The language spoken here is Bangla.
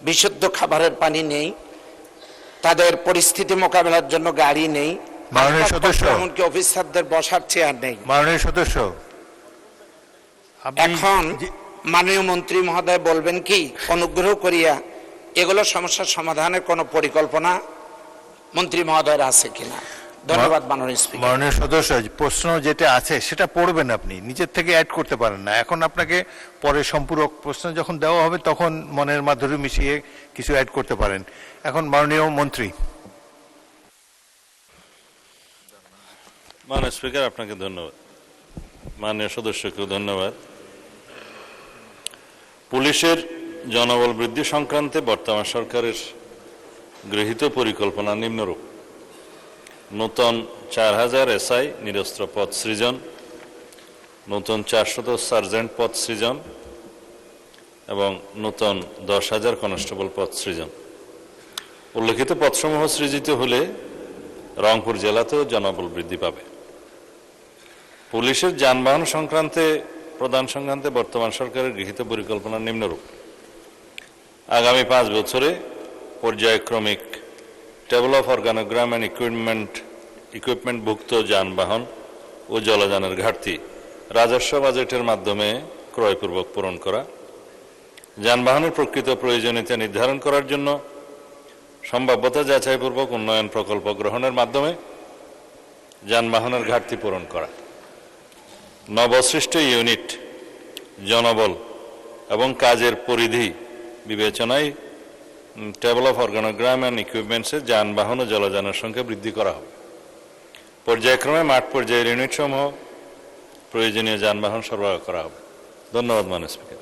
বিশুদ্ধ খাবারের পানি নেই, তাদের পরিস্থিতি মোকাবেলার জন্য গাড়ি নেই, মাননীয় সদস্য, এমনকি অফিসারদের বসার চেয়ার নেই। মাননীয় সদস্য, এখন মাননীয় মন্ত্রী মহোদয় বলবেন কি অনুগ্রহ করিয়া এগুলো সমস্যার সমাধানের কোনো পরিকল্পনা মন্ত্রী মহোদয়ের আছে কিনা? ধন্যবাদ মাননীয় স্পিকার। মাননীয় সদস্য, প্রশ্ন যেটা আছে সেটা পড়বেন, আপনি নিজের থেকে অ্যাড করতে পারেন না। এখন আপনাকে পরে সম্পূরক প্রশ্ন যখন দেওয়া হবে তখন মনের মাধুরী মিশিয়ে কিছু অ্যাড করতে পারেন। এখন মাননীয় মন্ত্রী। মাননীয় স্পিকার, আপনাকে ধন্যবাদ। মাননীয় সদস্যকেও ধন্যবাদ। পুলিশের জনবল বৃদ্ধি সংক্রান্তে বর্তমান সরকারের গৃহীত পরিকল্পনা নিম্নরূপ: নূতন 4000 এসআই নিরস্ত্র পদ সৃজন, নূতন 400 সার্জেন্ট পদ সৃজন এবং নূতন 10,000 কনস্টেবল পদ সৃজন। উল্লেখিত পদসমূহ সৃজিত হলে রংপুর জেলাতেও জনবল বৃদ্ধি পাবে। পুলিশের যানবাহন প্রদান সংক্রান্তে বর্তমান সরকারের গৃহীত পরিকল্পনা নিম্নরূপ: আগামী 5 বছরে পর্যায়ক্রমিক টেবল অফ অর্গানোগ্রাম অ্যান্ড ইকুইপমেন্টভুক্ত যানবাহন ও জলযানের ঘাটতি রাজস্ব বাজেটের মাধ্যমে ক্রয়পূর্বক পূরণ করা, যানবাহনের প্রকৃত প্রয়োজনীয়তা নির্ধারণ করার জন্য সম্ভাব্যতা যাচাইপূর্বক উন্নয়ন প্রকল্প গ্রহণের মাধ্যমে যানবাহনের ঘাটতি পূরণ করা, নবসৃষ্ট ইউনিট জনবল এবং কাজের পরিধি বিবেচনায় টেবল অফ অর্গানোগ্রাম অ্যান্ড ইকুইপমেন্টসে যানবাহন ও জলযানের সংখ্যা বৃদ্ধি করা হবে। পর্যায়ক্রমে মাঠ পর্যায়ের ইউনিট সমূহ প্রয়োজনীয় যানবাহন সরবরাহ করা হবে। ধন্যবাদ মাননীয় স্পিকার।